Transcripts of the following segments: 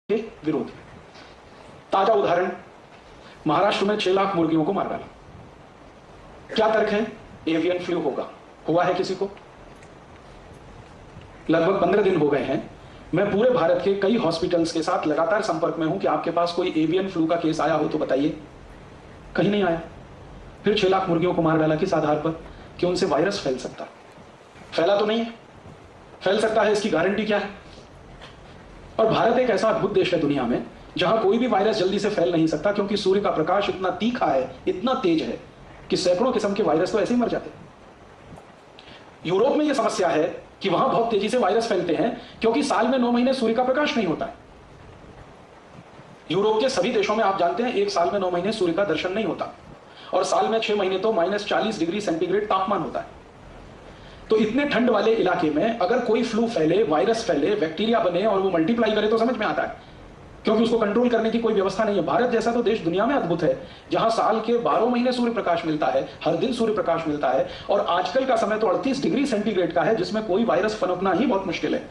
के विरोध। ताजा उदाहरण, महाराष्ट्र में 6 लाख मुर्गियों को मार डाला। क्या तर्क है? एवियन फ्लू होगा। हुआ है किसी को? लगभग 15 दिन हो गए हैं, मैं पूरे भारत के कई हॉस्पिटल्स के साथ लगातार संपर्क में हूं कि आपके पास कोई एवियन फ्लू का केस आया हो तो बताइए। कहीं नहीं आया। फिर 6 लाख मुर्गियों को मार डाला किस आधार पर? कि उनसे वायरस फैल सकता है। फैला तो नहीं है, फैल सकता है, इसकी गारंटी क्या है? और भारत एक ऐसा अद्भुत देश है दुनिया में जहां कोई भी वायरस जल्दी से फैल नहीं सकता, क्योंकि सूर्य का प्रकाश इतना तीखा है, इतना तेज है कि सैकड़ों किस्म के वायरस तो ऐसे ही मर जाते हैं। यूरोप में यह समस्या है कि वहां बहुत तेजी से वायरस फैलते हैं क्योंकि साल में 9 महीने सूर्य का प्रकाश नहीं होता है। यूरोप के सभी देशों में आप जानते हैं एक साल में 9 महीने सूर्य का दर्शन नहीं होता, और साल में 6 महीने तो -40 डिग्री सेंटीग्रेड तापमान होता है। तो इतने ठंड वाले इलाके में अगर कोई फ्लू फैले, वायरस फैले, बैक्टीरिया बने और वो मल्टीप्लाई करे तो समझ में आता है, क्योंकि उसको कंट्रोल करने की कोई व्यवस्था नहीं है। भारत जैसा तो देश दुनिया में अद्भुत है जहां साल के 12 महीने सूर्य प्रकाश मिलता है, हर दिन सूर्य प्रकाश मिलता है, और आजकल का समय तो 38 डिग्री सेंटीग्रेड का है जिसमें कोई वायरस पनपना ही बहुत मुश्किल है।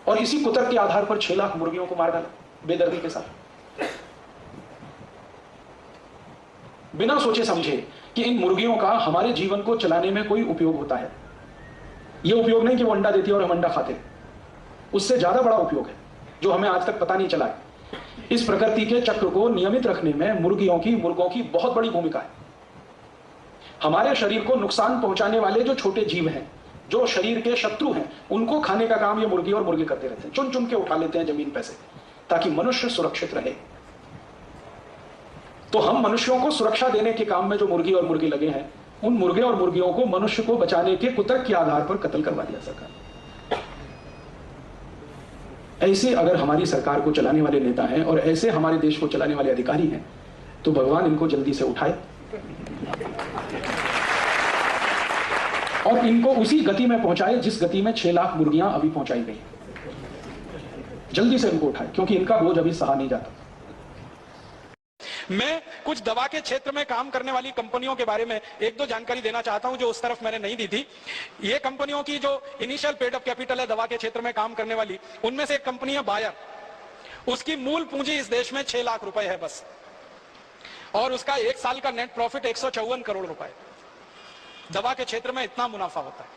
और इसी कुतर्क के आधार पर 6 लाख मुर्गियों को मार डाला बेदर्दी के साथ, बिना सोचे समझे कि इन मुर्गियों का हमारे जीवन को चलाने में कोई उपयोग होता है। यह उपयोग नहीं कि वो अंडा देती है और हम अंडा खाते, उससे ज्यादा बड़ा उपयोग है जो हमें आज तक पता नहीं चला है। इस प्रकृति के चक्र को नियमित रखने में मुर्गियों की, मुर्गों की बहुत बड़ी भूमिका है। हमारे शरीर को नुकसान पहुंचाने वाले जो छोटे जीव हैं, जो शरीर के शत्रु हैं, उनको खाने का काम ये मुर्गी और मुर्गे करते रहते हैं। चुन चुन के उठा लेते हैं जमीन पे से, ताकि मनुष्य सुरक्षित रहे। तो हम मनुष्यों को सुरक्षा देने के काम में जो मुर्गी और मुर्गी लगे हैं, उन मुर्गे और मुर्गियों को मनुष्य को बचाने के कुतर्क के आधार पर कत्ल करवा दिया सरकार। ऐसे अगर हमारी सरकार को चलाने वाले नेता हैं और ऐसे हमारे देश को चलाने वाले अधिकारी हैं, तो भगवान इनको जल्दी से उठाए और इनको उसी गति में पहुंचाए जिस गति में 6 लाख मुर्गियां अभी पहुंचाई गई। जल्दी से इनको उठाए, क्योंकि इनका बोझ अभी सहा नहीं जाता। मैं कुछ दवा के क्षेत्र में काम करने वाली कंपनियों के बारे में एक दो जानकारी देना चाहता हूं जो उस तरफ मैंने नहीं दी थी। ये कंपनियों की जो इनिशियल पेड अप कैपिटल है दवा के क्षेत्र में काम करने वाली, उनमें से एक कंपनी है बायर। उसकी मूल पूंजी इस देश में 6 लाख रुपए है बस, और उसका 1 साल का नेट प्रॉफिट 154 करोड़ रुपए। दवा के क्षेत्र में इतना मुनाफा होता है।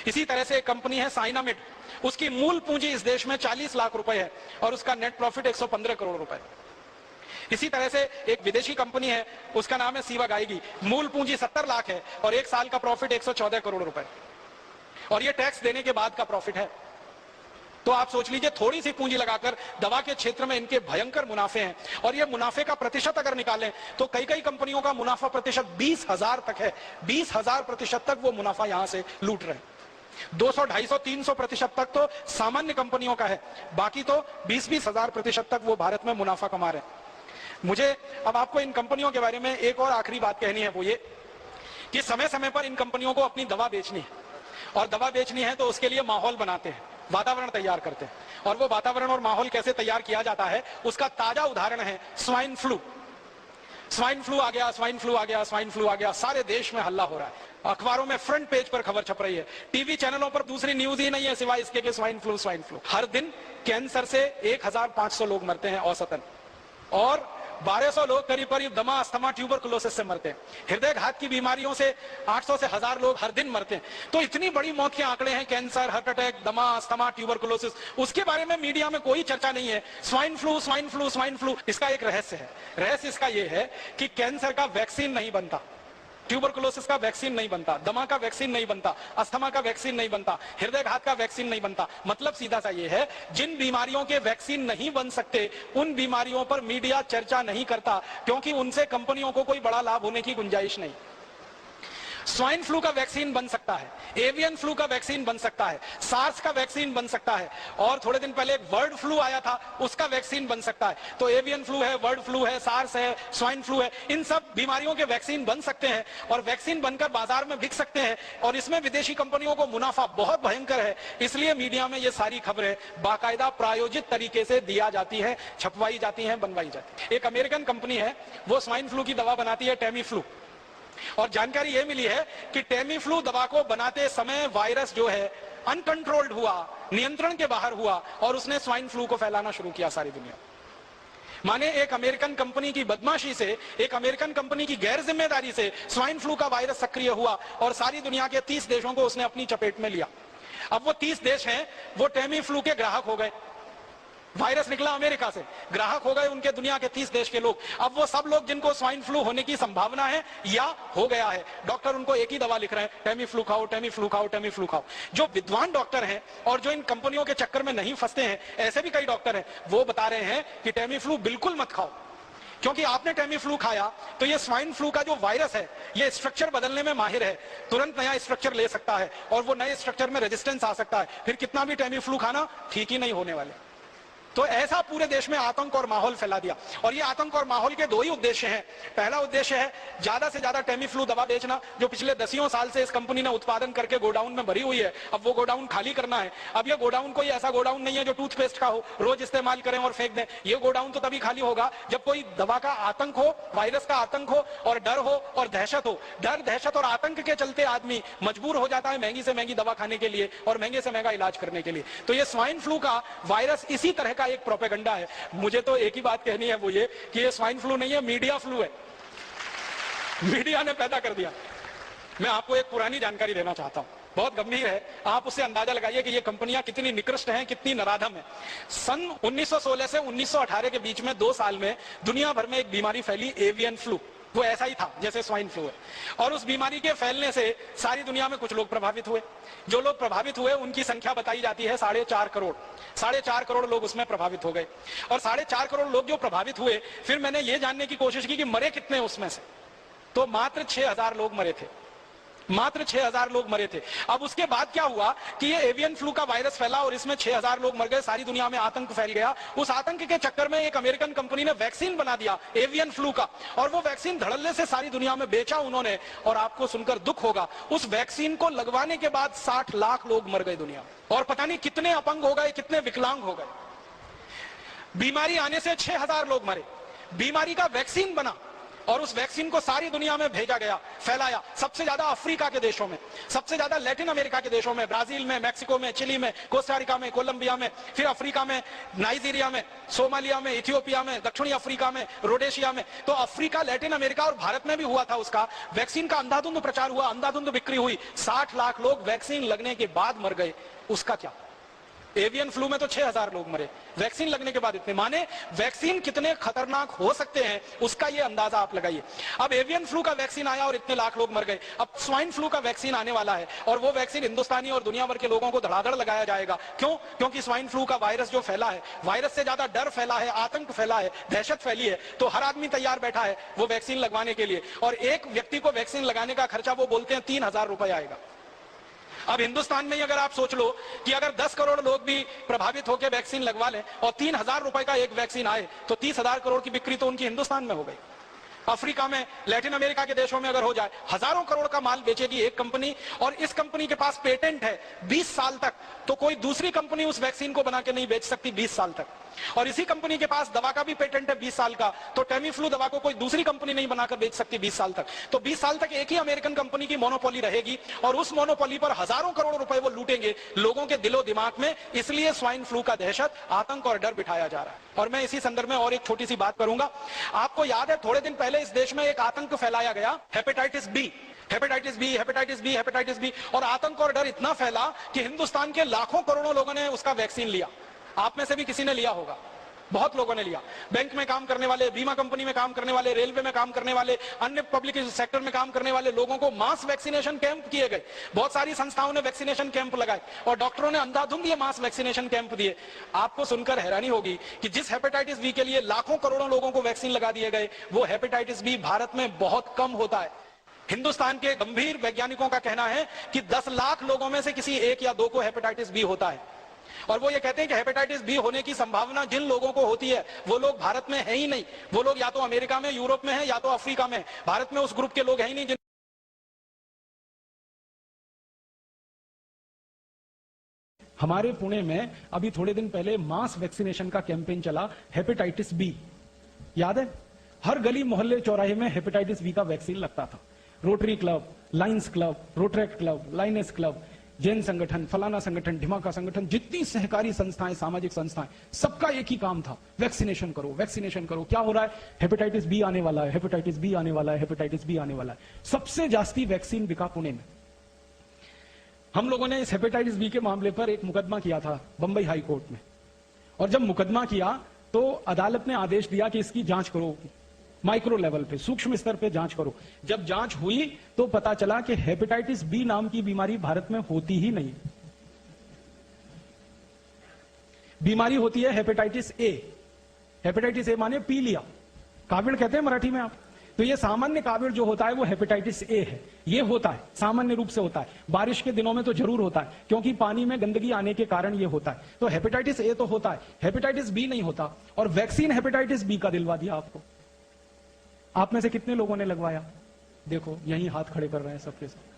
इसी तरह से एक कंपनी है साइनामिड, उसकी मूल पूंजी इस देश में 40 लाख रुपए है और उसका नेट प्रॉफिट 115 करोड़ रुपए। इसी तरह से एक विदेशी कंपनी है, उसका नाम है सीवा गाइगी, मूल पूंजी 70 लाख है और 1 साल का प्रॉफिट 114 करोड़ रुपए, और ये टैक्स देने के बाद का प्रॉफिट है। तो आप सोच लीजिए, थोड़ी सी पूंजी लगाकर दवा के क्षेत्र में इनके भयंकर मुनाफे हैं। और ये मुनाफे का प्रतिशत अगर निकालें तो कई कई कंपनियों का मुनाफा प्रतिशत 20,000 तक है। 20,000% तक वो मुनाफा यहां से लूट रहे हैं। 200, 250, 300% तक तो सामान्य कंपनियों का है, बाकी तो 20-20 हजार प्रतिशत तक वो भारत में मुनाफा कमा रहे हैं। मुझे अब आपको इन कंपनियों के बारे में एक और आखिरी बात कहनी है, वो ये कि समय समय पर इन कंपनियों को अपनी दवा बेचनी है, और दवा बेचनी है तो उसके लिए माहौल बनाते हैं, वातावरण तैयार करते हैं। और वो वातावरण और माहौल कैसे तैयार किया जाता है उसका ताजा उदाहरण है स्वाइन फ्लू। स्वाइन फ्लू आ गया, स्वाइन फ्लू आ गया, स्वाइन फ्लू आ गया, सारे देश में हल्ला हो रहा है। अखबारों में फ्रंट पेज पर खबर छप रही है, टीवी चैनलों पर दूसरी न्यूज ही नहीं है सिवाय इसके कि स्वाइन फ्लू, स्वाइन फ्लू। हर दिन कैंसर से 1500 लोग मरते हैं औसतन, और 1200 लोग करीब करीब दमा, अस्थमा, ट्यूबरकुलोसिस से मरते हैं। हृदय घात की बीमारियों से 800 से 1000 लोग हर दिन मरते हैं। तो इतनी बड़ी मौत के आंकड़े हैं, कैंसर, हार्ट अटैक, दमा, अस्थमा, ट्यूबरकुलोसिस, उसके बारे में मीडिया में कोई चर्चा नहीं है। Swine flu, swine flu, swine flu. इसका एक रहस्य है। रहस्य इसका यह है कि कैंसर का वैक्सीन नहीं बनता, ट्यूबरकुलोसिस का वैक्सीन नहीं बनता, दमा का वैक्सीन नहीं बनता, अस्थमा का वैक्सीन नहीं बनता, हृदय घात का वैक्सीन नहीं बनता। मतलब सीधा सा ये है, जिन बीमारियों के वैक्सीन नहीं बन सकते उन बीमारियों पर मीडिया चर्चा नहीं करता, क्योंकि उनसे कंपनियों को कोई बड़ा लाभ होने की गुंजाइश नहीं। स्वाइन फ्लू का वैक्सीन बन सकता है, एवियन फ्लू का वैक्सीन बन सकता है, सार्स का वैक्सीन बन सकता है, और थोड़े दिन पहले एक बर्ड फ्लू आया था उसका वैक्सीन बन सकता है। तो एवियन फ्लू है, बर्ड फ्लू है, सार्स है, स्वाइन फ्लू है, इन सब बीमारियों के वैक्सीन बन सकते हैं और वैक्सीन बनकर बाजार में बिक सकते हैं, और इसमें विदेशी कंपनियों को मुनाफा बहुत भयंकर है। इसलिए मीडिया में ये सारी खबरें बाकायदा प्रायोजित तरीके से दिया जाती है, छपवाई जाती है, बनवाई जाती है। एक अमेरिकन कंपनी है, वो स्वाइन फ्लू की दवा बनाती है, टेमी फ्लू। और जानकारी यह मिली है कि टेमी फ्लू दवा को बनाते समय वायरस जो है अनकंट्रोल्ड हुआ, नियंत्रण के बाहर हुआ और उसने स्वाइन फ्लू को फैलाना शुरू किया सारी दुनिया। माने एक अमेरिकन कंपनी की बदमाशी से, एक अमेरिकन कंपनी की गैर जिम्मेदारी से स्वाइन फ्लू का वायरस सक्रिय हुआ और सारी दुनिया के 30 देशों को उसने अपनी चपेट में लिया। अब वो 30 देश हैं, वो टेमी फ्लू के ग्राहक हो गए। वायरस निकला अमेरिका से, ग्राहक हो गए उनके दुनिया के 30 देश के लोग। अब वो सब लोग जिनको स्वाइन फ्लू होने की संभावना है या हो गया है, डॉक्टर उनको एक ही दवा लिख रहे हैं, टेमी फ्लू खाओ, टेमी फ्लू खाओ, टेमी फ्लू खाओ। जो विद्वान डॉक्टर हैं और जो इन कंपनियों के चक्कर में नहीं फंसते हैं, ऐसे भी कई डॉक्टर हैं, वो बता रहे हैं कि टेमी फ्लू बिल्कुल मत खाओ, क्योंकि आपने टेमी फ्लू खाया तो ये स्वाइन फ्लू का जो वायरस है ये स्ट्रक्चर बदलने में माहिर है, तुरंत नया स्ट्रक्चर ले सकता है और वो नए स्ट्रक्चर में रेजिस्टेंस आ सकता है, फिर कितना भी टेमी फ्लू खाना ठीक ही नहीं होने वाले। तो ऐसा पूरे देश में आतंक और माहौल फैला दिया। और ये आतंक और माहौल के दो ही उद्देश्य हैं। पहला उद्देश्य है ज्यादा से ज्यादा टेमी फ्लू दवा बेचना, जो पिछले 10 साल से इस कंपनी ने उत्पादन करके गोडाउन में भरी हुई है, अब वो गोडाउन खाली करना है। अब ये गोडाउन कोई ऐसा गोडाउन नहीं है जो टूथपेस्ट का हो, रोज इस्तेमाल करें और फेंक दें। ये गोडाउन तो तभी खाली होगा जब कोई दवा का आतंक हो, वायरस का आतंक हो और डर हो और दहशत हो। डर, दहशत और आतंक के चलते आदमी मजबूर हो जाता है महंगी से महंगी दवा खाने के लिए और महंगे से महंगा इलाज करने के लिए। तो ये स्वाइन फ्लू का वायरस इसी तरह का एक प्रोपेगेंडा है। मुझे तो एक ही बात कहनी है, वो ये कि ये स्वाइन फ्लू नहीं है, मीडिया फ्लू है। मीडिया ने पैदा कर दिया। मैं आपको एक पुरानी जानकारी देना चाहता हूं, बहुत गंभीर है, आप उससे अंदाजा लगाइए कि ये कंपनियां कितनी निकृष्ट हैं, कितनी नराधम है। सन 1916 से 1918 के बीच में 2 साल में दुनिया भर में एक बीमारी फैली, एवियन फ्लू। वो ऐसा ही था जैसे स्वाइन फ्लू है, और उस बीमारी के फैलने से सारी दुनिया में कुछ लोग प्रभावित हुए। जो लोग प्रभावित हुए उनकी संख्या बताई जाती है 4.5 करोड़। 4.5 करोड़ लोग उसमें प्रभावित हो गए। और 4.5 करोड़ लोग जो प्रभावित हुए, फिर मैंने ये जानने की कोशिश की कि मरे कितने उसमें से, तो मात्र 6,000 लोग मरे थे। मात्र 6,000 लोग मरे थे। अब उसके बाद क्या हुआ कि ये एवियन फ्लू का वायरस फैला और इसमें 6,000 लोग मर गए, सारी दुनिया में आतंक फैल गया। उस आतंक के चक्कर में एक अमेरिकन कंपनी ने वैक्सीन बना दिया एवियन फ्लू का, और वो वैक्सीन धड़ल्ले से सारी दुनिया में बेचा उन्होंने। और आपको सुनकर दुख होगा, उस वैक्सीन को लगवाने के बाद 60 लाख लोग मर गए दुनिया में, और पता नहीं कितने अपंग हो गए, कितने विकलांग हो गए। बीमारी आने से 6,000 लोग मरे, बीमारी का वैक्सीन बना और उस वैक्सीन को सारी दुनिया में भेजा गया, फैलाया। सबसे ज्यादा अफ्रीका के देशों में, सबसे ज्यादा लैटिन अमेरिका के देशों में, ब्राजील में, मैक्सिको में, चिली में, कोस्टारिका में, कोलंबिया में, फिर अफ्रीका में, नाइजीरिया में, सोमालिया में, इथियोपिया में, दक्षिणी अफ्रीका में, रोडेशिया में। तो अफ्रीका, लैटिन अमेरिका और भारत में भी हुआ था उसका। वैक्सीन का अंधाधुंध प्रचार हुआ, अंधाधुंध बिक्री हुई, 60 लाख लोग वैक्सीन लगने के बाद मर गए। उसका क्या? एवियन फ्लू में तो 6,000 लोग मरे, वैक्सीन लगने के बाद इतने। माने वैक्सीन कितने खतरनाक हो सकते हैं उसका ये अंदाजा आप लगाइए। अब एवियन फ्लू का वैक्सीन आया और इतने लाख लोग मर गए। अब स्वाइन फ्लू का वैक्सीन आने वाला है और वो वैक्सीन हिंदुस्तानी और दुनिया भर के लोगों को धड़ाधड़ लगाया जाएगा। क्यों? क्योंकि स्वाइन फ्लू का वायरस जो फैला है, वायरस से ज्यादा डर फैला है, आतंक फैला है, दहशत फैली है। तो हर आदमी तैयार बैठा है वो वैक्सीन लगवाने के लिए, और एक व्यक्ति को वैक्सीन लगाने का खर्चा वो बोलते हैं 3,000 रुपए आएगा। अब हिंदुस्तान में ही अगर आप सोच लो कि अगर 10 करोड़ लोग भी प्रभावित होकर वैक्सीन लगवा लें और 3,000 रुपए का एक वैक्सीन आए, तो 30,000 करोड़ की बिक्री तो उनकी हिंदुस्तान में हो गई। अफ्रीका में, लैटिन अमेरिका के देशों में अगर हो जाए, हजारों करोड़ का माल बेचेगी एक कंपनी, और इस कंपनी के पास पेटेंट है 20 साल तक, तो कोई दूसरी कंपनी उस वैक्सीन को बना के नहीं बेच सकती 20 साल तक। और इसी कंपनी के पास दवा का भी पेटेंट है 20 साल का, तो टेमी फ्लू दवा को कोई दूसरी कंपनी नहीं बनाकर बेच सकती 20 साल तक। तो 20 साल तक एक ही अमेरिकन कंपनी की मोनोपोली रहेगी, और उस मोनोपोली पर हजारों करोड़ रुपए वो लूटेंगे लोगों के दिलो दिमाग में। इसलिए स्वाइन फ्लू का दहशत, आतंक और डर बिठाया जा रहा है। और मैं इसी संदर्भ में और एक छोटी सी बात करूंगा। आपको याद है थोड़े दिन पहले इस देश में एक आतंक फैलाया गया, hepatitis B, hepatitis B, hepatitis B, hepatitis B. और आतंक और डर इतना फैला कि हिंदुस्तान के लाखों करोड़ों लोगों ने उसका वैक्सीन लिया। आप में से भी किसी ने लिया होगा, बहुत लोगों ने लिया। बैंक में काम करने वाले, बीमा कंपनी में काम करने वाले, रेलवे में काम करने वाले, अन्य पब्लिक सेक्टर में काम करने वाले लोगों को मास वैक्सीनेशन कैंप किए गए। बहुत सारी संस्थाओं ने वैक्सीनेशन कैंप लगाए और डॉक्टरों ने अंधाधुंध ये मास वैक्सीनेशन कैंप दिए। आपको सुनकर हैरानी होगी कि जिस हेपेटाइटिस बी के लिए लाखों करोड़ों लोगों को वैक्सीन लगा दिए गए, वो हेपेटाइटिस बी भारत में बहुत कम होता है। हिंदुस्तान के गंभीर वैज्ञानिकों का कहना है कि 10 लाख लोगों में से किसी 1 या 2 को हेपेटाइटिस बी होता है। और वो ये कहते हैं कि हेपेटाइटिस बी होने की संभावना जिन लोगों को होती है वो लोग भारत में है ही नहीं। वो लोग या तो अमेरिका में, यूरोप में है, या तो अफ्रीका में। भारत में उस ग्रुप के लोग हैं ही नहीं जिन हमारे पुणे में अभी थोड़े दिन पहले मास वैक्सीनेशन का कैंपेन चला, हेपेटाइटिस बी। याद है? हर गली मोहल्ले चौराहे में हेपेटाइटिस बी का वैक्सीन लगता था। Rotary Club, Lions Club, Rotaract Club, Lioness Club, Jain संगठन, फलाना संगठन, ढिमाका संगठन, जितनी सहकारी संस्थाएं, सामाजिक संस्थाएं, सबका एक ही काम था, वैक्सीनेशन करो, वैक्सीनेशन करो। क्या हो रहा है? हेपेटाइटिस बी आने वाला है, हेपेटाइटिस बी आने वाला है, हेपेटाइटिस बी आने वाला है। सबसे जास्ती वैक्सीन बिका पुणे में। हम लोगों ने इस हेपेटाइटिस बी के मामले पर एक मुकदमा किया था बंबई हाई कोर्ट में, और जब मुकदमा किया तो अदालत ने आदेश दिया कि इसकी जांच करो, माइक्रो लेवल पे, सूक्ष्म स्तर पे जांच करो। जब जांच हुई तो पता चला कि हेपेटाइटिस बी नाम की बीमारी भारत में होती ही नहीं। बीमारी होती है हेपेटाइटिस ए। हेपेटाइटिस ए माने पीलिया, काविड़ कहते हैं मराठी में आप। तो ये सामान्य काविड़ जो होता है वो हेपेटाइटिस ए है। ये होता है, सामान्य रूप से होता है, बारिश के दिनों में तो जरूर होता है, क्योंकि पानी में गंदगी आने के कारण ये होता है। तो हेपेटाइटिस ए तो होता है, हेपेटाइटिस बी नहीं होता। और वैक्सीन हेपेटाइटिस बी का दिलवा दिया आपको। आप में से कितने लोगों ने लगवाया? देखो यही हाथ खड़े कर रहे हैं सबके सब।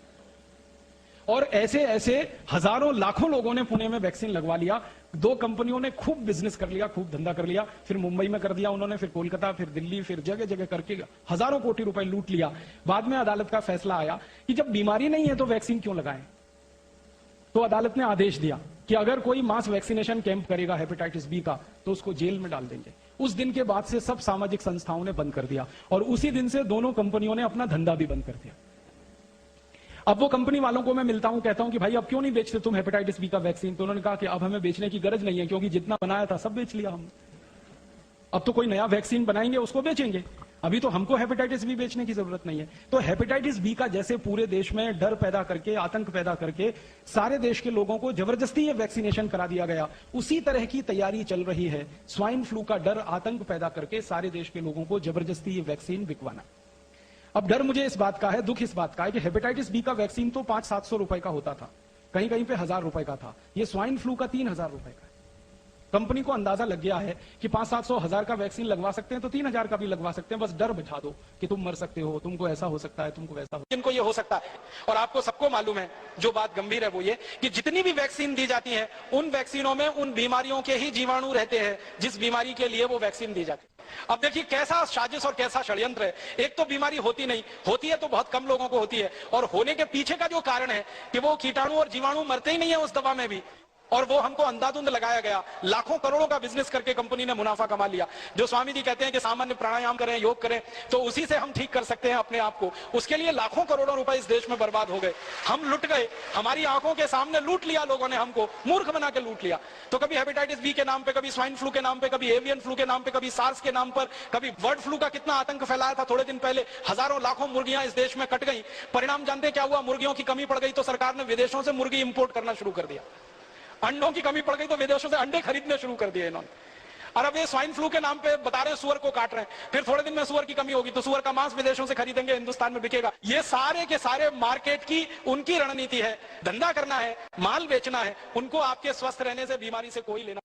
और ऐसे ऐसे हजारों लाखों लोगों ने पुणे में वैक्सीन लगवा लिया। दो कंपनियों ने खूब बिजनेस कर लिया, खूब धंधा कर लिया। फिर मुंबई में कर दिया उन्होंने, फिर कोलकाता, फिर दिल्ली, फिर जगह जगह करके हजारों कोटि रुपए लूट लिया। बाद में अदालत का फैसला आया कि जब बीमारी नहीं है तो वैक्सीन क्यों लगाएं। तो अदालत ने आदेश दिया कि अगर कोई मास वैक्सीनेशन कैंप करेगा हेपेटाइटिस बी का तो उसको जेल में डाल देंगे। उस दिन के बाद से सब सामाजिक संस्थाओं ने बंद कर दिया, और उसी दिन से दोनों कंपनियों ने अपना धंधा भी बंद कर दिया। अब वो कंपनी वालों को मैं मिलता हूं, कहता हूं कि भाई अब क्यों नहीं बेचते तुम हेपेटाइटिस बी का वैक्सीन? तो उन्होंने कहा कि अब हमें बेचने की गरज नहीं है, क्योंकि जितना बनाया था सब बेच लिया हमने। अब तो कोई नया वैक्सीन बनाएंगे उसको बेचेंगे, अभी तो हमको हेपेटाइटिस बी बेचने की जरूरत नहीं है। तो हेपेटाइटिस बी का जैसे पूरे देश में डर पैदा करके, आतंक पैदा करके सारे देश के लोगों को जबरदस्ती ये वैक्सीनेशन करा दिया गया, उसी तरह की तैयारी चल रही है स्वाइन फ्लू का डर, आतंक पैदा करके सारे देश के लोगों को जबरदस्ती ये वैक्सीन बिकवाना। अब डर मुझे इस बात का है, दुख इस बात का है कि हेपेटाइटिस बी का वैक्सीन तो 500-700 रुपए का होता था, कहीं कहीं पे 1000 रुपए का था। ये स्वाइन फ्लू का 3000 रुपए का है। कंपनी को अंदाजा लग गया है कि 500-700 का वैक्सीन लगवा सकते हैं तो 3000 का भी लगवा सकते हैं। बस डर बिठा दो कि तुम मर सकते हो, तुमको ऐसा हो सकता है, तुमको वैसा हो। इनको ये हो सकता है। और आपको सबको मालूम है, जो बात गंभीर है वो ये कि जितनी भी वैक्सीन दी जाती है उन वैक्सीनों में उन बीमारियों के ही जीवाणु रहते हैं जिस बीमारी के लिए वो वैक्सीन दी जाती है। अब देखिए कैसा साजिश और कैसा षड्यंत्र है। एक तो बीमारी होती नहीं, होती है तो बहुत कम लोगों को होती है, और होने के पीछे का जो कारण है कि वो कीटाणु और जीवाणु मरते ही नहीं है उस दवा में भी, और वो हमको अंधाधुंध लगाया गया। लाखों करोड़ों का बिजनेस करके कंपनी ने मुनाफा कमा लिया। जो स्वामी जी कहते हैं कि सामान्य प्राणायाम करें, योग करें, तो उसी से हम ठीक कर सकते हैं अपने आप को। उसके लिए लाखों करोड़ों रुपए इस देश में बर्बाद हो गए। हम लुट गए, हमारी आंखों के सामने लूट लिया लोगों ने, हमको मूर्ख बना के लूट लिया। तो कभी हेपेटाइटिस बी के नाम पे, कभी स्वाइन फ्लू के नाम पे, कभी एवियन फ्लू के नाम पे, कभी सार्स के नाम पर, कभी बर्ड फ्लू का कितना आतंक फैलाया था। थोड़े दिन पहले हजारों लाखों मुर्गियां इस देश में कट गई। परिणाम जानते क्या हुआ? मुर्गियों की कमी पड़ गई तो सरकार ने विदेशों से मुर्गी इंपोर्ट करना शुरू कर दिया। अंडों की कमी पड़ गई तो विदेशों से अंडे खरीदने शुरू कर दिए इन्होंने। और अब ये स्वाइन फ्लू के नाम पे बता रहे हैं सुअर को काट रहे हैं। फिर थोड़े दिन में सुअर की कमी होगी तो सुअर का मांस विदेशों से खरीदेंगे, हिंदुस्तान में बिकेगा। ये सारे के सारे मार्केट की उनकी रणनीति है। धंधा करना है, माल बेचना है, उनको आपके स्वस्थ रहने से, बीमारी से कोई लेना